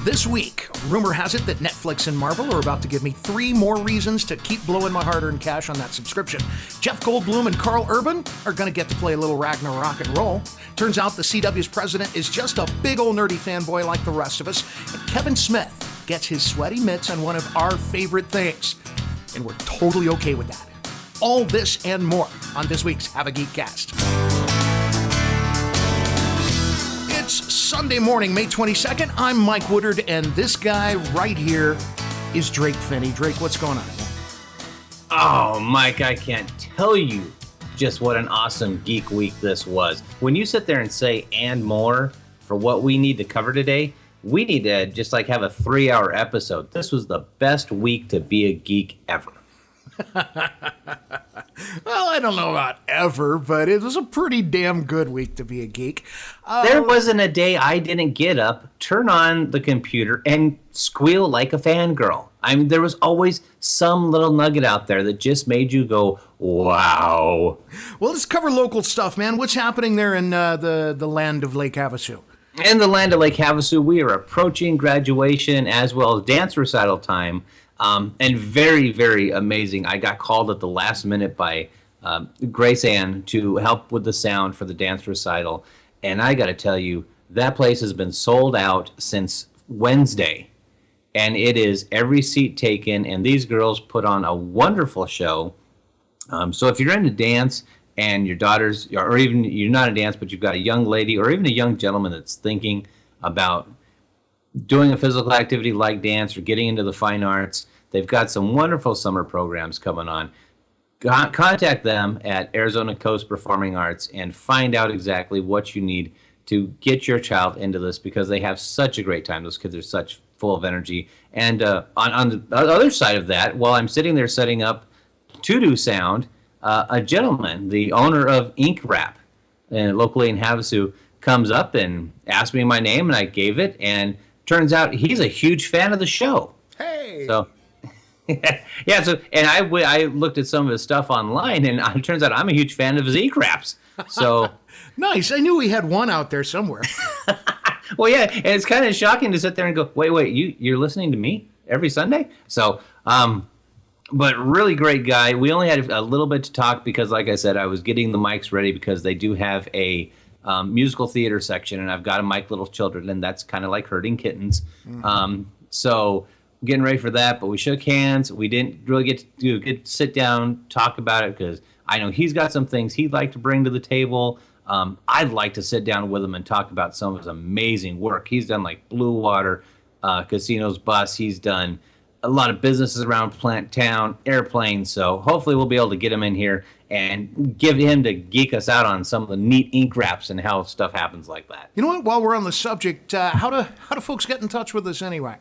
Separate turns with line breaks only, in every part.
This week, rumor has it that Netflix and Marvel are about to give me 3 more reasons to keep blowing my hard-earned cash on that subscription. Jeff Goldblum and Karl Urban are going to get to play a little Ragnarok and Roll. Turns out the CW's president is just a big old nerdy fanboy like the rest of us. And Kevin Smith gets his sweaty mitts on one of our favorite things. And we're totally okay with that. All this and more on this week's Hava Geek Cast. It's Sunday morning, May 22nd. I'm Mike Woodard, and this guy right here is Drake Finney. Drake, what's going on?
Oh, Mike, I can't tell you just what an awesome geek week this was. When you sit there and say and more for what we need to cover today, we need to just like have a 3-hour episode. This was the best week to be a geek ever.
Well, I don't know about ever, but it was a pretty damn good week to be a geek.
There wasn't a day I didn't get up, turn on the computer, and squeal like a fangirl. I mean, there was always some little nugget out there that just made you go, wow.
Well, let's cover local stuff, man. What's happening there in the land of Lake Havasu?
In the land of Lake Havasu, we are approaching graduation as well as dance recital time. And very, very amazing. I got called at the last minute by Grace Ann to help with the sound for the dance recital. And I got to tell you, that place has been sold out since Wednesday. And it is every seat taken. And these girls put on a wonderful show. So if you're into dance and your daughters, or even you're not a dance, but you've got a young lady or even a young gentleman that's thinking about doing a physical activity like dance or getting into the fine arts, they've got some wonderful summer programs coming on. Contact them at Arizona Coast Performing Arts and find out exactly what you need to get your child into this, because they have such a great time. Those kids are such full of energy. And on the other side of that, while I'm sitting there setting up to do sound, a gentleman, the owner of Ink Wrap, locally in Havasu, comes up and asked me my name, and I gave it, and turns out he's a huge fan of the show.
Hey!
So, yeah, so, and I looked at some of his stuff online, and it turns out I'm a huge fan of his e-craps. So
Nice. I knew we had one out there somewhere.
Well, yeah, and it's kind of shocking to sit there and go, wait, you're listening to me every Sunday? So, but really great guy. We only had a little bit to talk because, like I said, I was getting the mics ready because they do have a musical theater section, and I've got to mic little children, and that's kind of like herding kittens. Mm-hmm. So getting ready for that, but we shook hands. We didn't really get to do a good sit down, talk about it, because I know he's got some things he'd like to bring to the table. I'd like to sit down with him and talk about some of his amazing work. He's done like Blue Water, Casinos Bus. He's done a lot of businesses around Plant Town, airplanes. So hopefully we'll be able to get him in here and give him to geek us out on some of the neat ink wraps and how stuff happens like that.
You know what? While we're on the subject, how do folks get in touch with us anyway?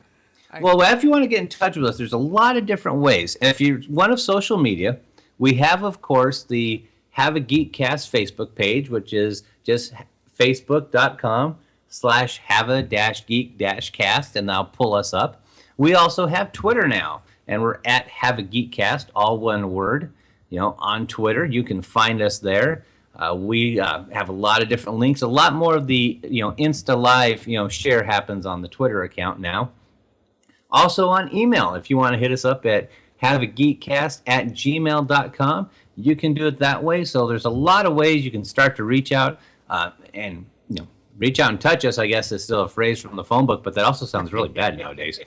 Well, if you want to get in touch with us, there's a lot of different ways. And if you're one of social media, we have, of course, the Hava Geek Cast Facebook page, which is just facebook.com/Hava-Geek-Cast, and that'll pull us up. We also have Twitter now, and we're at Hava Geek Cast, all one word. On Twitter, you can find us there. We have a lot of different links. A lot more of the, Insta Live, share happens on the Twitter account now. Also on email, if you want to hit us up at havageekcast@gmail.com, you can do it that way. So there's a lot of ways you can start to reach out and, reach out and touch us, I guess is still a phrase from the phone book, but that also sounds really bad nowadays.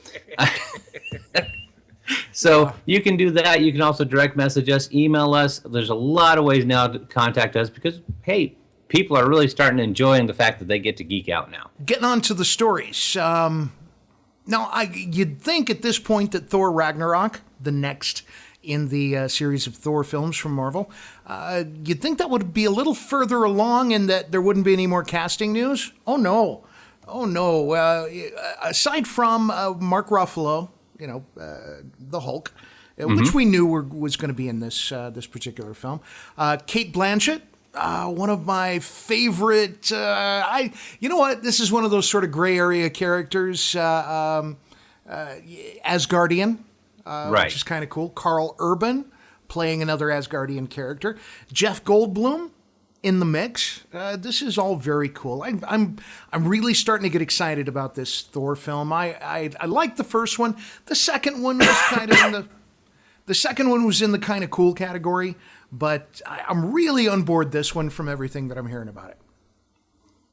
So you can do that. You can also direct message us, email us. There's a lot of ways now to contact us because, hey, people are really starting to enjoy the fact that they get to geek out now.
Getting on to the stories. Now, you'd think at this point that Thor Ragnarok, the next in the series of Thor films from Marvel, you'd think that would be a little further along and that there wouldn't be any more casting news. Oh, no. Aside from Mark Ruffalo, the Hulk, which we knew was going to be in this particular film. Kate Blanchett, one of my favorite. You know what? This is one of those sort of gray area characters. Asgardian,
right,
which is kind of cool. Karl Urban playing another Asgardian character. Jeff Goldblum in the mix. This is all very cool. I'm really starting to get excited about this Thor film. I liked the first one. The second one was kind of in the kind of cool category, but I'm really on board this one from everything that I'm hearing about it.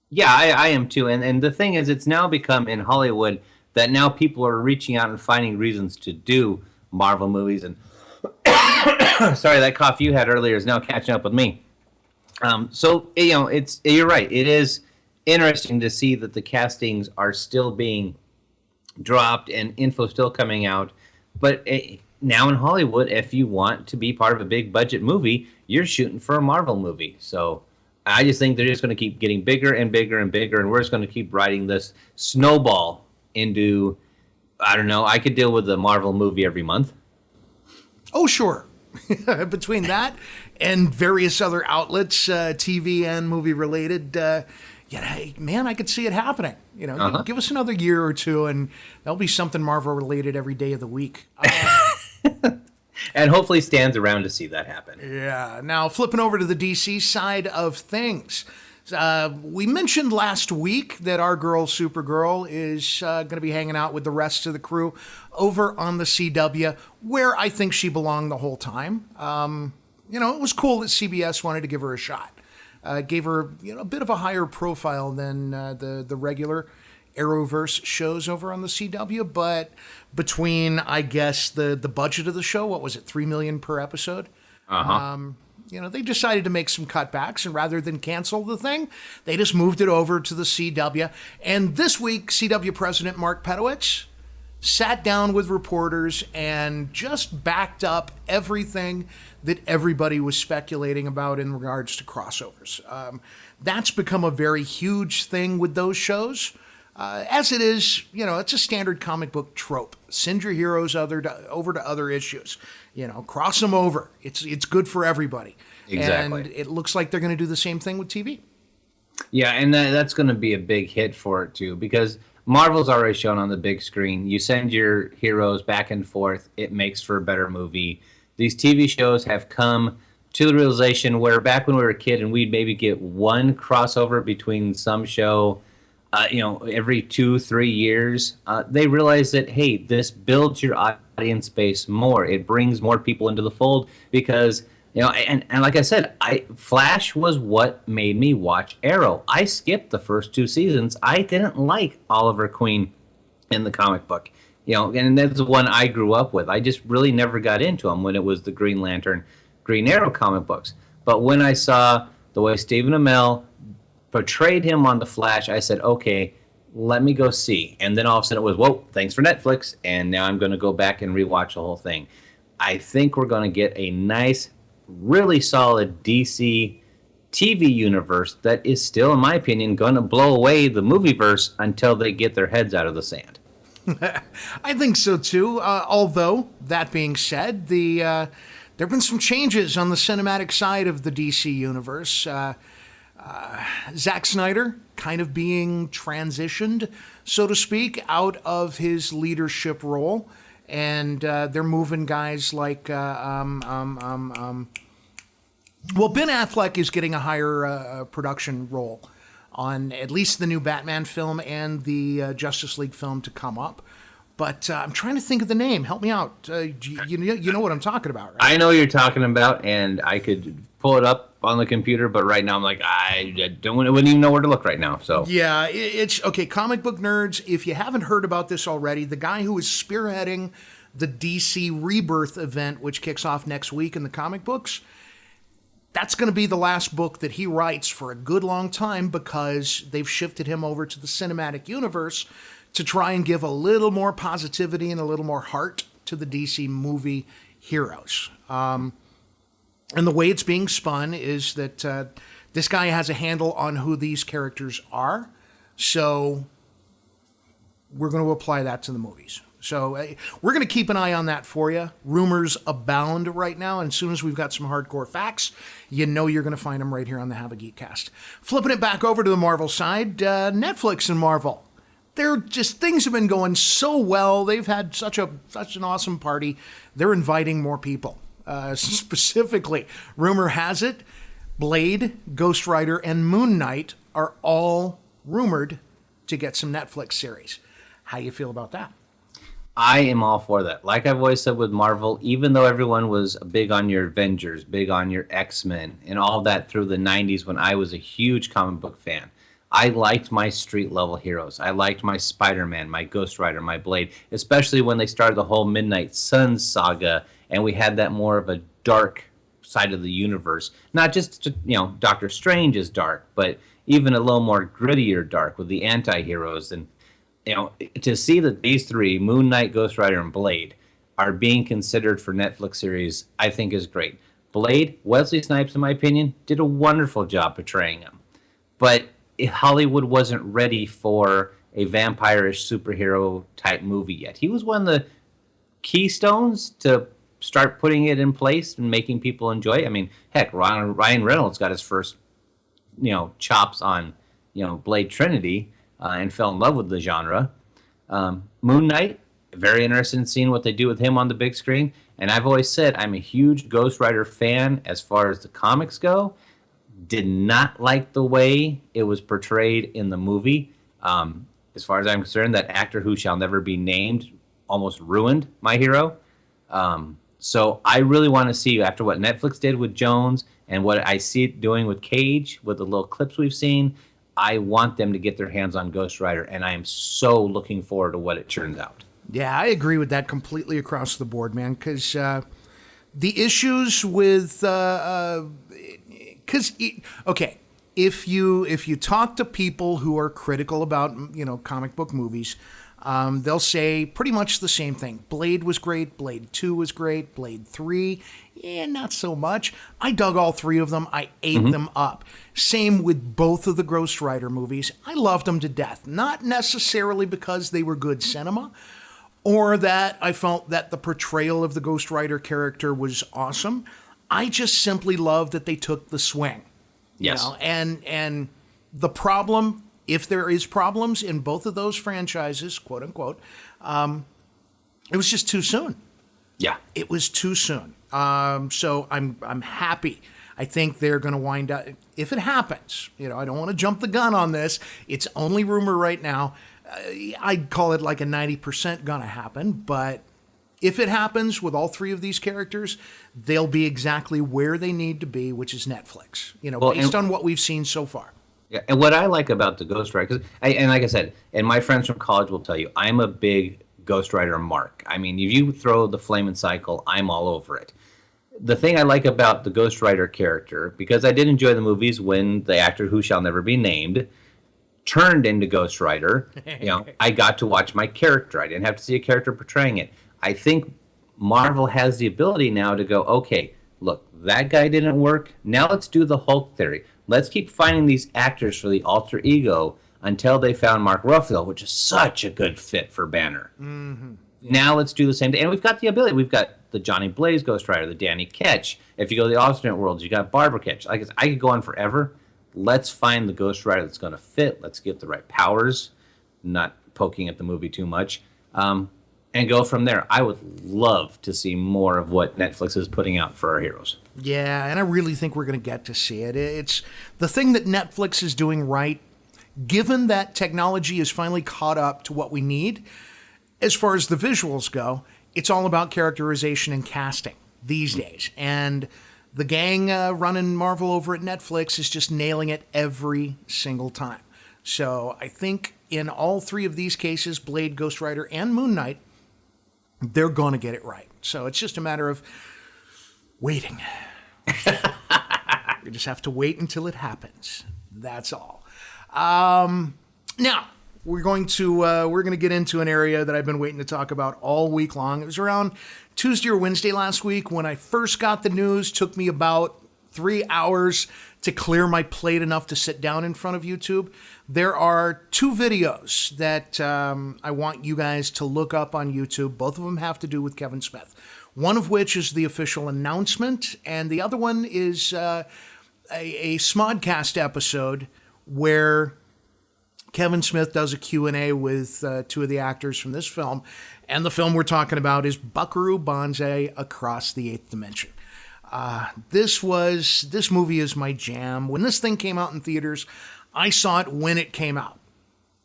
Yeah, I am too. And the thing is, it's now become in Hollywood that now people are reaching out and finding reasons to do Marvel movies. And sorry, that cough you had earlier is now catching up with me. So, you're right. It is interesting to see that the castings are still being dropped and info still coming out. But now in Hollywood, if you want to be part of a big budget movie, you're shooting for a Marvel movie. So I just think they're just going to keep getting bigger and bigger and bigger. And we're just going to keep riding this snowball into, I don't know, I could deal with a Marvel movie every month.
Oh, sure. Between that and various other outlets, TV and movie related, hey, man, I could see it happening. Give us another year or two, and there'll be something Marvel related every day of the week.
And hopefully stands around to see that happen.
Yeah. Now, flipping over to the DC side of things. We mentioned last week that our girl Supergirl is going to be hanging out with the rest of the crew over on the CW, where I think she belonged the whole time. It was cool that CBS wanted to give her a shot. Gave her a bit of a higher profile than the regular Arrowverse shows over on the CW, but between, I guess, the budget of the show, what was it, $3 million per episode? They decided to make some cutbacks, and rather than cancel the thing, they just moved it over to the CW. And this week, CW President Mark Pedowitz sat down with reporters and just backed up everything that everybody was speculating about in regards to crossovers. That's become a very huge thing with those shows. As it is, it's a standard comic book trope. Send your heroes over to other issues. Cross them over. It's good for everybody.
Exactly.
And it looks like they're going to do the same thing with TV.
Yeah, and that's going to be a big hit for it, too, because Marvel's already shown on the big screen. You send your heroes back and forth. It makes for a better movie. These TV shows have come to the realization where back when we were a kid and we'd maybe get one crossover between some show every 2-3 years, they realize that, hey, this builds your audience base more. It brings more people into the fold because, and like I said, Flash was what made me watch Arrow. I skipped the first 2 seasons. I didn't like Oliver Queen in the comic book, and that's the one I grew up with. I just really never got into him when it was the Green Lantern, Green Arrow comic books. But when I saw the way Stephen Amell portrayed him on The Flash, I said, okay, let me go see. And then all of a sudden it was, whoa, thanks for Netflix. And now I'm going to go back and rewatch the whole thing. I think we're going to get a nice, really solid DC TV universe that is still, in my opinion, going to blow away the movieverse until they get their heads out of the sand.
I think so, too. Although, that being said, there have been some changes on the cinematic side of the DC universe. Zack Snyder kind of being transitioned, so to speak, out of his leadership role, and they're moving guys like Ben Affleck is getting a higher production role on at least the new Batman film and the Justice League film to come up. But I'm trying to think of the name. Help me out. You know what I'm talking about, right?
I know what you're talking about, and I could pull it up on the computer, but right now I'm like, I wouldn't even know where to look right now. So
yeah, it's okay. Comic book nerds, if you haven't heard about this already, the guy who is spearheading the DC Rebirth event, which kicks off next week in the comic books, that's going to be the last book that he writes for a good long time because they've shifted him over to the cinematic universe to try and give a little more positivity and a little more heart to the DC movie heroes. And the way it's being spun is that this guy has a handle on who these characters are, so we're going to apply that to the movies. So we're going to keep an eye on that for you. Rumors abound right now, and as soon as we've got some hardcore facts, you're going to find them right here on the Hava Geek Cast. Flipping it back over to the Marvel side, Netflix and Marvel. Things have been going so well. They've had such an awesome party. They're inviting more people. Specifically, rumor has it, Blade, Ghost Rider, and Moon Knight are all rumored to get some Netflix series. How you feel about that?
I am all for that. Like I've always said with Marvel, even though everyone was big on your Avengers, big on your X-Men, and all that through the 90s when I was a huge comic book fan, I liked my street-level heroes. I liked my Spider-Man, my Ghost Rider, my Blade, especially when they started the whole Midnight Suns saga, and we had that more of a dark side of the universe. Not just, Doctor Strange is dark, but even a little more grittier dark with the anti-heroes. And to see that these three, Moon Knight, Ghost Rider, and Blade, are being considered for Netflix series, I think is great. Blade, Wesley Snipes, in my opinion, did a wonderful job portraying him. But Hollywood wasn't ready for a vampire-ish superhero type movie yet. He was one of the keystones to start putting it in place and making people enjoy it. I mean, heck, Ryan Reynolds got his first, chops on, Blade Trinity, and fell in love with the genre. Moon Knight, very interested in seeing what they do with him on the big screen. And I've always said I'm a huge Ghost Rider fan as far as the comics go. Did not like the way it was portrayed in the movie. As far as I'm concerned, that actor who shall never be named almost ruined my hero. So I really want to see, after what Netflix did with Jones and what I see it doing with Cage, with the little clips we've seen, I want them to get their hands on Ghost Rider, and I am so looking forward to what it turns out.
Yeah, I agree with that completely across the board, man, because the issues with... if you talk to people who are critical about, comic book movies, they'll say pretty much the same thing. Blade was great. Blade 2 was great. Blade 3, not so much. I dug all three of them. I ate them up. Same with both of the Ghost Rider movies. I loved them to death. Not necessarily because they were good cinema or that I felt that the portrayal of the Ghost Rider character was awesome. I just simply loved that they took the swing.
Yes.
And the problem, if there is problems in both of those franchises, quote unquote, it was just too soon.
Yeah.
It was too soon. So I'm happy. I think they're going to wind up, if it happens, I don't want to jump the gun on this. It's only rumor right now. I'd call it like a 90% gonna happen, but if it happens with all three of these characters, they'll be exactly where they need to be, which is Netflix, based on what we've seen so far.
Yeah, and what I like about the Ghost Rider, and like I said, and my friends from college will tell you, I'm a big Ghost Rider mark. I mean, if you throw the Flamin' Cycle, I'm all over it. The thing I like about the Ghost Rider character, because I did enjoy the movies when the actor who shall never be named turned into Ghost Rider, I got to watch my character. I didn't have to see a character portraying it. I think Marvel has the ability now to go, okay, look, that guy didn't work. Now let's do the Hulk theory. Let's keep finding these actors for the alter ego until they found Mark Ruffalo, which is such a good fit for Banner. Mm-hmm. Yeah. Now let's do the same thing. And we've got the ability. We've got the Johnny Blaze Ghost Rider, the Danny Ketch. If you go to the alternate worlds, you got Barbara Ketch. I could go on forever. Let's find the Ghost Rider that's going to fit. Let's get the right powers, not poking at the movie too much, and go from there. I would love to see more of what Netflix is putting out for our heroes.
Yeah, and I really think we're going to get to see it. It's the thing that Netflix is doing right, given that technology is finally caught up to what we need. As far as the visuals go, it's all about characterization and casting these days. And the gang running Marvel over at Netflix is just nailing it every single time. So I think in all three of these cases, Blade, Ghost Rider, and Moon Knight, they're going to get it right. So it's just a matter of waiting. We just have to wait until it happens. That's all. Now, we're going to get into an area that I've been waiting to talk about all week long. It was around Tuesday or Wednesday last week when I first got the news. Took me about 3 hours to clear my plate enough to sit down in front of YouTube. There are two videos that I want you guys to look up on YouTube. Both of them have to do with Kevin Smith. One of which is the official announcement, and the other one is a Smodcast episode where Kevin Smith does a Q&A with two of the actors from this film. And the film we're talking about is Buckaroo Banzai Across the Eighth Dimension. This movie is my jam. When this thing came out in theaters, I saw it when it came out.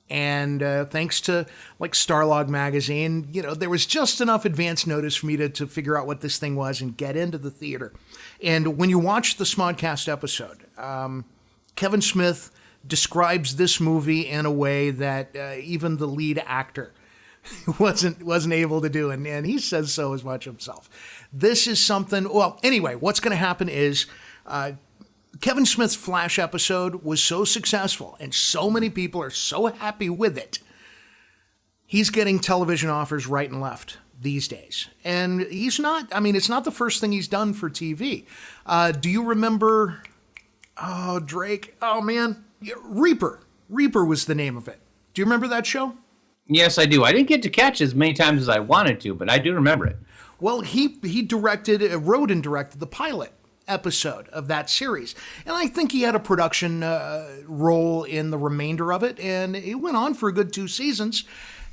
And thanks to like Starlog magazine, there was just enough advance notice for me to figure out what this thing was and get into the theater. And when you watch the Smodcast episode, Kevin Smith describes this movie in a way that even the lead actor wasn't able to do, and he says so as much himself. This is something. Well, anyway, what's going to happen is Kevin Smith's Flash episode was so successful, and so many people are so happy with it. He's getting television offers right and left these days, and he's not. I mean, it's not the first thing he's done for TV. Do you remember? Oh, Drake. Oh man. Reaper. Reaper was the name of it. Do you remember that show?
Yes, I do. I didn't get to catch as many times as I wanted to, but I do remember it.
Well, he wrote and directed the pilot episode of that series. And I think he had a production role in the remainder of it. And it went on for a good 2 seasons.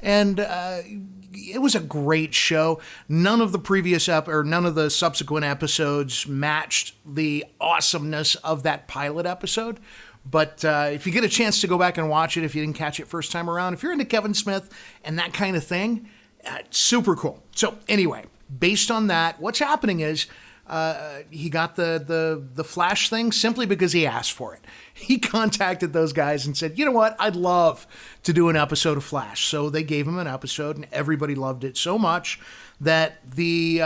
And it was a great show. None of the subsequent episodes matched the awesomeness of that pilot episode. But if you get a chance to go back and watch it, if you didn't catch it first time around, if you're into Kevin Smith and that kind of thing, super cool. So anyway, based on that, what's happening is he got the Flash thing simply because he asked for it. He contacted those guys and said, you know what, I'd love to do an episode of Flash. So they gave him an episode, and everybody loved it so much that the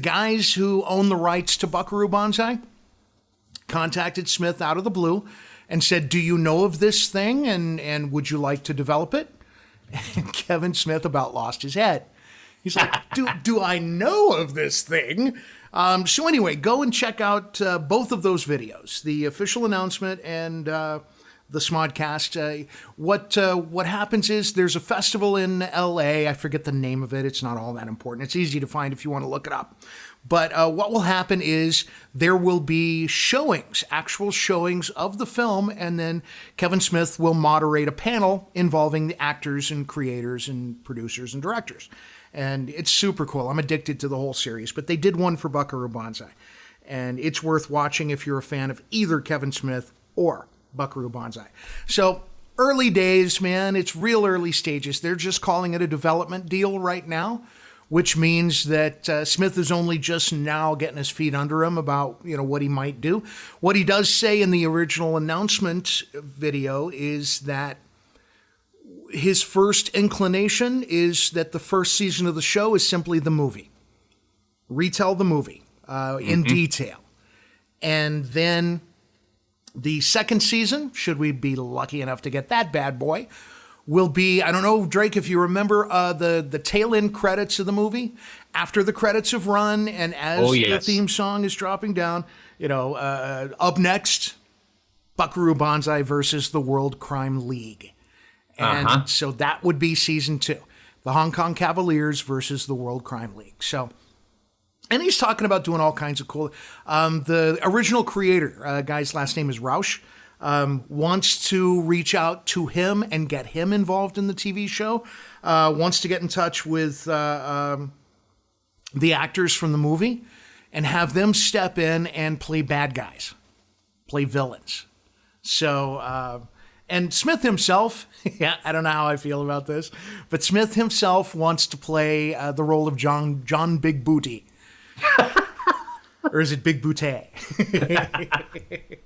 guys who own the rights to Buckaroo Banzai contacted Smith out of the blue and said, do you know of this thing, and would you like to develop it? And Kevin Smith about lost his head. He's like, do I know of this thing? So anyway, go and check out both of those videos, the official announcement and the Smodcast. What happens is there's a festival in L.A. I forget the name of it. It's not all that important. It's easy to find if you want to look it up. But what will happen is there will be actual showings of the film, and then Kevin Smith will moderate a panel involving the actors and creators and producers and directors. And it's super cool. I'm addicted to the whole series, but they did one for Buckaroo Banzai. And it's worth watching if you're a fan of either Kevin Smith or Buckaroo Banzai. So early days, man, it's real early stages. They're just calling it a development deal right now, which means that Smith is only just now getting his feet under him about, what he might do. What he does say in the original announcement video is that his first inclination is that the first season of the show is simply the movie. Retell the movie in detail. And then the second season, should we be lucky enough to get that bad boy, will be, I don't know, Drake, if you remember the tail end credits of the movie, after the credits have run and as the theme song is dropping down, up next, Buckaroo Banzai versus the World Crime League. And so that would be season 2, the Hong Kong Cavaliers versus the World Crime League. So, and he's talking about doing all kinds of cool, the original creator, guy's last name is Rausch, wants to reach out to him and get him involved in the TV show, wants to get in touch with the actors from the movie and have them step in and play bad guys, play villains. So, and Smith himself, I don't know how I feel about this, but Smith himself wants to play the role of John Big Booty. Or is it Big Booty?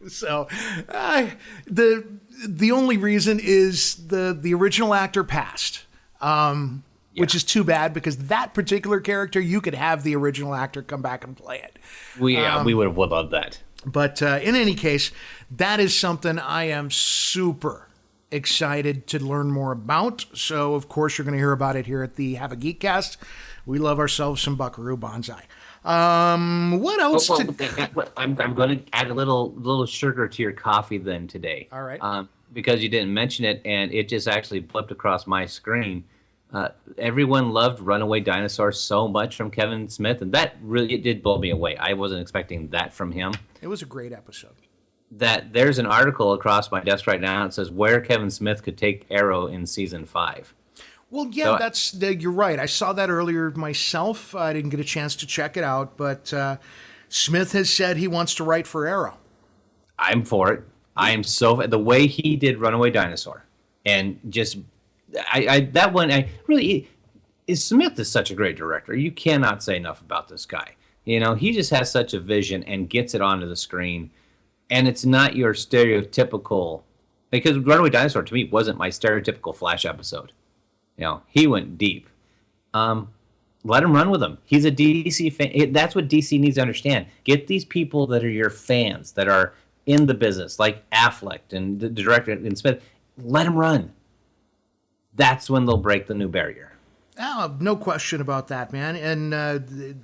So the only reason is the original actor passed, which is too bad because that particular character, you could have the original actor come back and play it.
We would have loved that.
But in any case, that is something I am super excited to learn more about. So, of course, you're going to hear about it here at the Hava Geek Cast. We love ourselves some Buckaroo Banzai. What else?
I'm going to add a little sugar to your coffee then today.
All right.
Because you didn't mention it, and it just actually flipped across my screen. Everyone loved Runaway Dinosaur so much from Kevin Smith, and that really it did blow me away. I wasn't expecting that from him.
It was a great episode.
That there's an article across my desk right now that says where Kevin Smith could take Arrow in season 5.
Well, yeah, you're right. I saw that earlier myself. I didn't get a chance to check it out, but Smith has said he wants to write for Arrow.
I'm for it. I am the way he did Runaway Dinosaur, and just that one. Smith is such a great director. You cannot say enough about this guy. He just has such a vision and gets it onto the screen, and it's not your stereotypical. Because Runaway Dinosaur to me wasn't my stereotypical Flash episode. He went deep. Let him run with him. He's a DC fan. That's what DC needs to understand. Get these people that are your fans, that are in the business, like Affleck and the director and Smith. Let him run. That's when they'll break the new barrier.
No question about that, man. And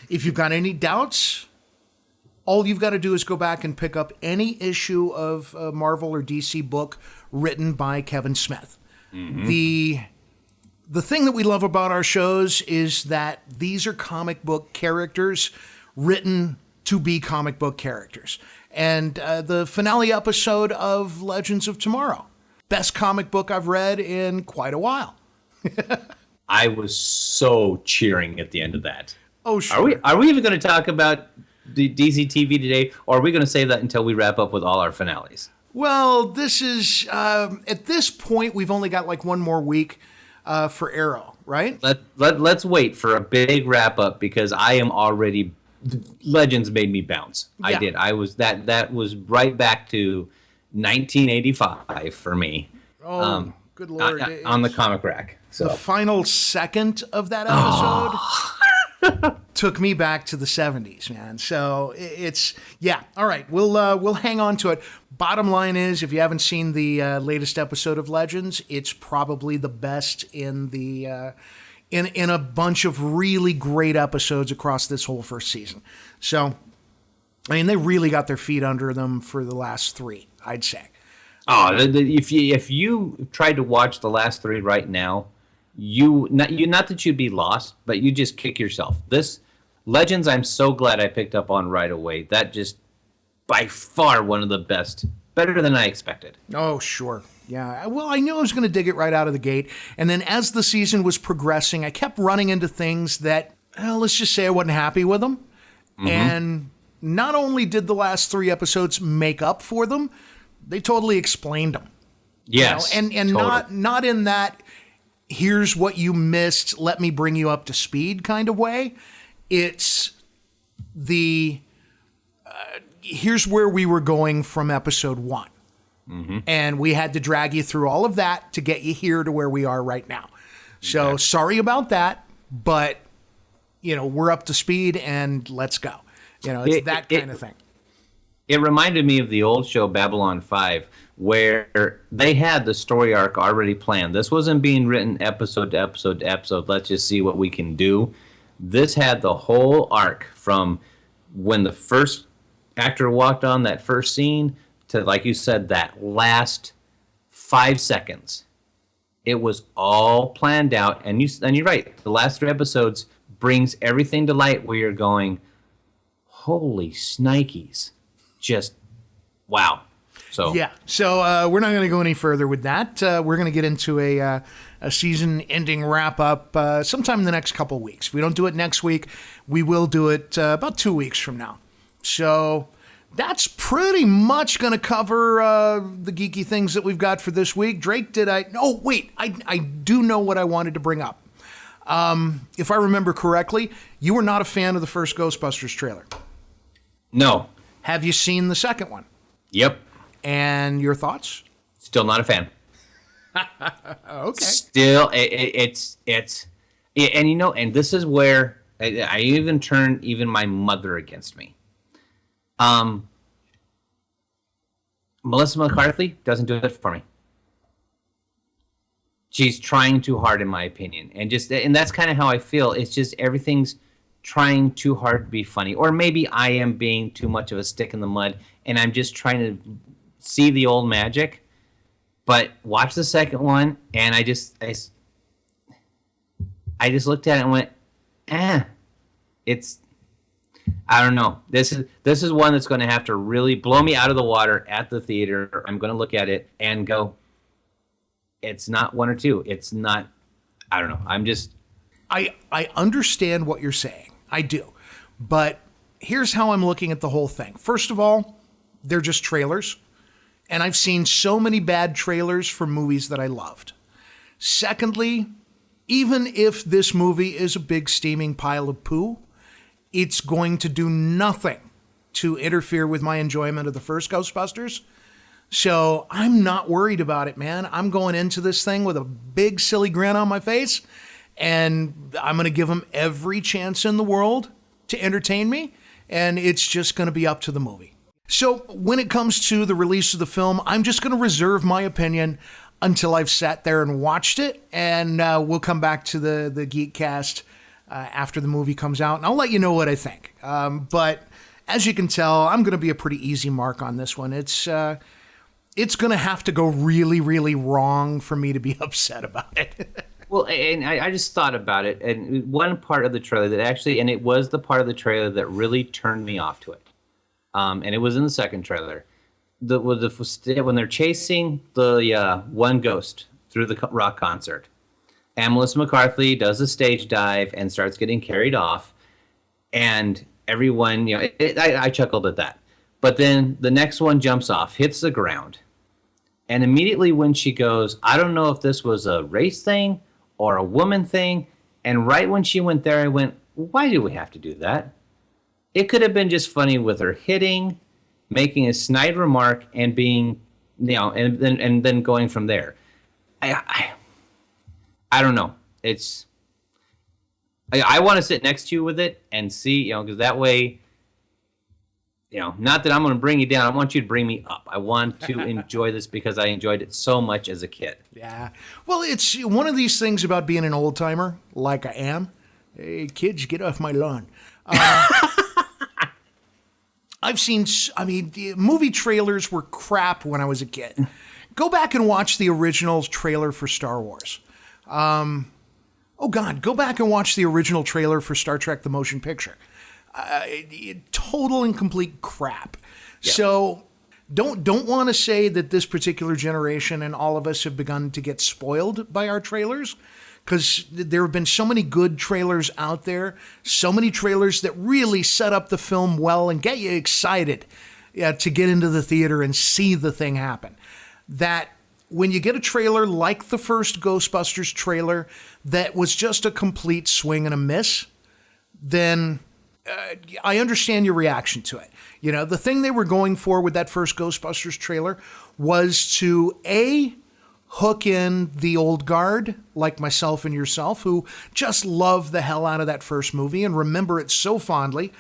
if you've got any doubts, all you've got to do is go back and pick up any issue of a Marvel or DC book written by Kevin Smith. Mm-hmm. The thing that we love about our shows is that these are comic book characters written to be comic book characters. And the finale episode of Legends of Tomorrow, best comic book I've read in quite a while.
I was so cheering at the end of that.
Oh, sure.
Are we even going to talk about the DC TV today, or are we going to save that until we wrap up with all our finales?
Well, this is, at this point, we've only got like one more week for Arrow, right?
Let's wait for a big wrap up, because I am already, Legends made me bounce. Yeah. I did. That was right back to 1985 for me.
Oh, good Lord.
On the comic rack. So.
The final second of that episode took me back to the 70s, man. So it's, yeah. All right. We'll hang on to it. Bottom line is, if you haven't seen the latest episode of Legends, it's probably the best in the in a bunch of really great episodes across this whole first season. So, I mean, they really got their feet under them for the last three, I'd say.
Oh, if you tried to watch the last three right now, not that you'd be lost, but you just kick yourself. This Legends, I'm so glad I picked up on right away. That just by far one of the best, better than I expected.
Oh, sure. Yeah. Well, I knew I was going to dig it right out of the gate. And then as the season was progressing, I kept running into things that, let's just say I wasn't happy with them. Mm-hmm. And not only did the last three episodes make up for them, they totally explained them.
Yes.
And totally. not in that, here's what you missed, let me bring you up to speed kind of way. It's the, here's where we were going from episode one. Mm-hmm. And we had to drag you through all of that to get you here to where we are right now. So okay. Sorry about that, but, we're up to speed and let's go. It's that kind of thing.
It reminded me of the old show Babylon 5, where they had the story arc already planned. This wasn't being written episode to episode to episode. Let's just see what we can do. This had the whole arc from when the first actor walked on that first scene to, like you said, that last 5 seconds. It was all planned out, and you're right. The last three episodes brings everything to light where you're going, holy snikes. Just, wow. So
yeah. So we're not going to go any further with that. We're going to get into a season-ending wrap-up sometime in the next couple weeks. If we don't do it next week, we will do it about 2 weeks from now. So that's pretty much going to cover the geeky things that we've got for this week. Drake, oh, wait. I do know what I wanted to bring up. If I remember correctly, you were not a fan of the first Ghostbusters trailer.
No.
Have you seen the second one?
Yep.
And your thoughts?
Still not a fan.
Okay.
Still, it's and this is where I even turn even my mother against me. Melissa McCarthy doesn't do it for me. She's trying too hard, in my opinion, and that's kind of how I feel. It's just everything's trying too hard to be funny, or maybe I am being too much of a stick in the mud, and I'm just trying to see the old magic. But watch the second one, and I just looked at it and went, it's, I don't know. This is one that's going to have to really blow me out of the water at the theater. I'm going to look at it and go, it's not one or two. It's not, I don't know. I understand what you're saying. I do. But
here's how I'm looking at the whole thing. First of all, they're just trailers. And I've seen so many bad trailers for movies that I loved. Secondly, even if this movie is a big steaming pile of poo, it's going to do nothing to interfere with my enjoyment of the first Ghostbusters. So I'm not worried about it, man. I'm going into this thing with a big silly grin on my face, and I'm going to give them every chance in the world to entertain me, and it's just going to be up to the movie. So when it comes to the release of the film, I'm just going to reserve my opinion until I've sat there and watched it, and we'll come back to the Geek Cast after the movie comes out, and I'll let you know what I think. But as you can tell, I'm going to be a pretty easy mark on this one. It's going to have to go really, really wrong for me to be upset about it.
Well, and I just thought about it, and one part of the trailer that actually, and it was the part of the trailer that really turned me off to it. And it was in the second trailer. When they're chasing the one ghost through the rock concert, and Melissa McCarthy does a stage dive and starts getting carried off, and everyone, I chuckled at that. But then the next one jumps off, hits the ground, and immediately when she goes, I don't know if this was a race thing or a woman thing, and right when she went there, I went, why do we have to do that? It could have been just funny with her hitting, making a snide remark, and being, and then going from there. I don't know. I want to sit next to you with it and see, because that way, not that I'm going to bring you down. I want you to bring me up. I want to enjoy this because I enjoyed it so much as a kid.
Yeah. Well, it's one of these things about being an old timer, like I am. Hey, kids, get off my lawn. Movie trailers were crap when I was a kid. Go back and watch the original trailer for Star Wars. Go back and watch the original trailer for Star Trek: The Motion Picture. Total and complete crap. Yeah. So don't want to say that this particular generation and all of us have begun to get spoiled by our trailers, because there have been so many good trailers out there, so many trailers that really set up the film well and get you excited to get into the theater and see the thing happen. That when you get a trailer like the first Ghostbusters trailer that was just a complete swing and a miss, then I understand your reaction to it. The thing they were going for with that first Ghostbusters trailer was to, hook in the old guard like myself and yourself, who just love the hell out of that first movie and remember it so fondly.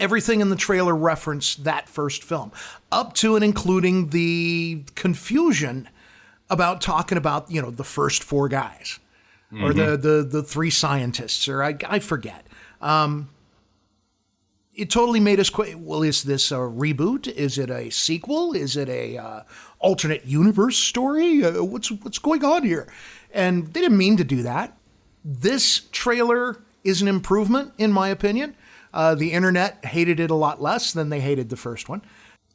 Everything in the trailer referenced that first film, up to and including the confusion about talking about, the first four guys, or the three scientists, or I forget. It totally made us well, is this a reboot? Is it a sequel? Is it a alternate universe story? What's going on here? And they didn't mean to do that. This trailer is an improvement, in my opinion. The internet hated it a lot less than they hated the first one.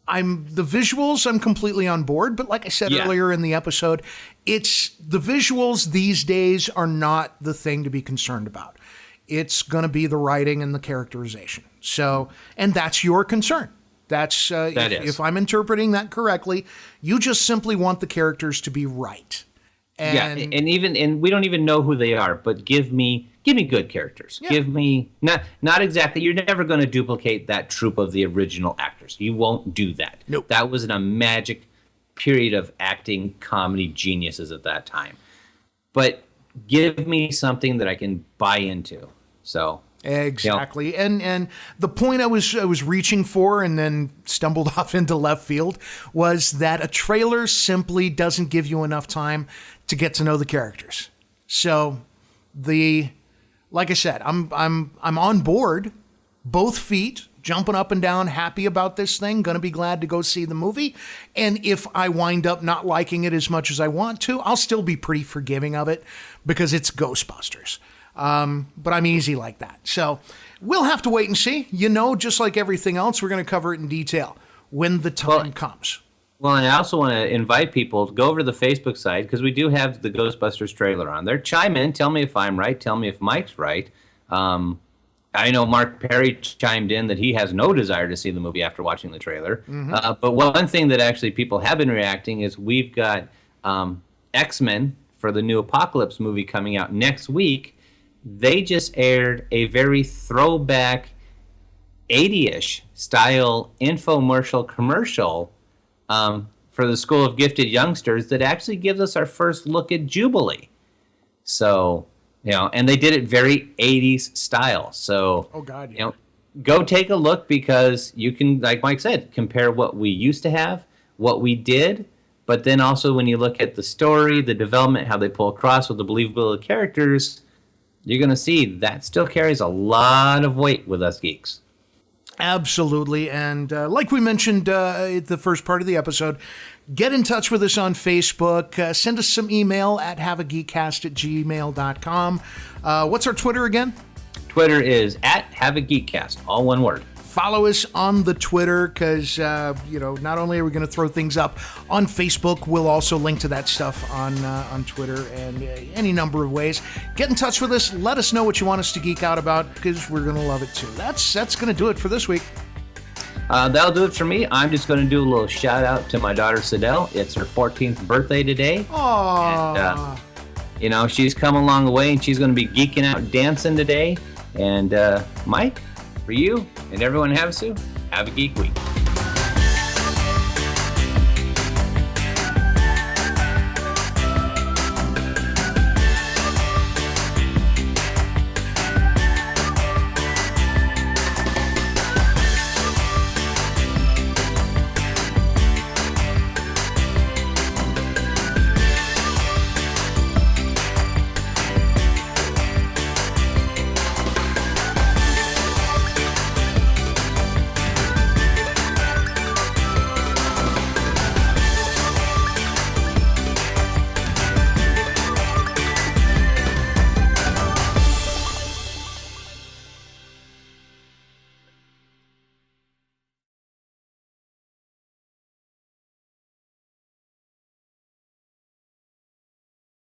The visuals, I'm completely on board, but like I said earlier in the episode, it's the visuals these days are not the thing to be concerned about. It's going to be the writing and the characterization. So, and that's your concern. That's if I'm interpreting that correctly, you just simply want the characters to be right. And and we don't even know who they are, but give me good characters. Yeah. Give me not exactly. You're never going to duplicate that troupe of the original actors. You won't do that. Nope.
That was a magic period of acting comedy geniuses at that time. But give me something that I can buy into. So
exactly. And the point I was reaching for and then stumbled off into left field was that a trailer simply doesn't give you enough time to get to know the characters. So like I said, I'm on board, both feet, jumping up and down, happy about this thing, going to be glad to go see the movie. And if I wind up not liking it as much as I want to, I'll still be pretty forgiving of it because it's Ghostbusters. But I'm easy like that. So we'll have to wait and see. Just like everything else, we're going to cover it in detail when the time comes.
Well, and I also want to invite people to go over to the Facebook side because we do have the Ghostbusters trailer on there. Chime in. Tell me if I'm right. Tell me if Mike's right. I know Mark Perry chimed in that he has no desire to see the movie after watching the trailer. But one thing that actually people have been reacting is we've got X-Men for the new Apocalypse movie coming out next week. They just aired a very throwback 80-ish style infomercial commercial for the School of Gifted Youngsters that actually gives us our first look at Jubilee. So, and they did it very 80s style. So, go take a look, because you can, like Mike said, compare what we used to have, what we did, but then also when you look at the story, the development, how they pull across with the believability of characters, you're going to see that still carries a lot of weight with us geeks.
Absolutely. And like we mentioned at the first part of the episode, get in touch with us on Facebook. Send us some email at havageekcast@gmail.com. What's our Twitter again?
Twitter is at Hava Geek Cast, all one word.
Follow us on the Twitter, because, not only are we going to throw things up on Facebook, we'll also link to that stuff on Twitter and any number of ways. Get in touch with us. Let us know what you want us to geek out about, because we're going to love it too. That's going to do it for this week.
That'll do it for me. I'm just going to do a little shout out to my daughter, Sidel. It's her 14th birthday today.
Aww.
And, she's come a long way, and she's going to be geeking out dancing today. And Mike, for you and everyone at Havasu, have a geek week.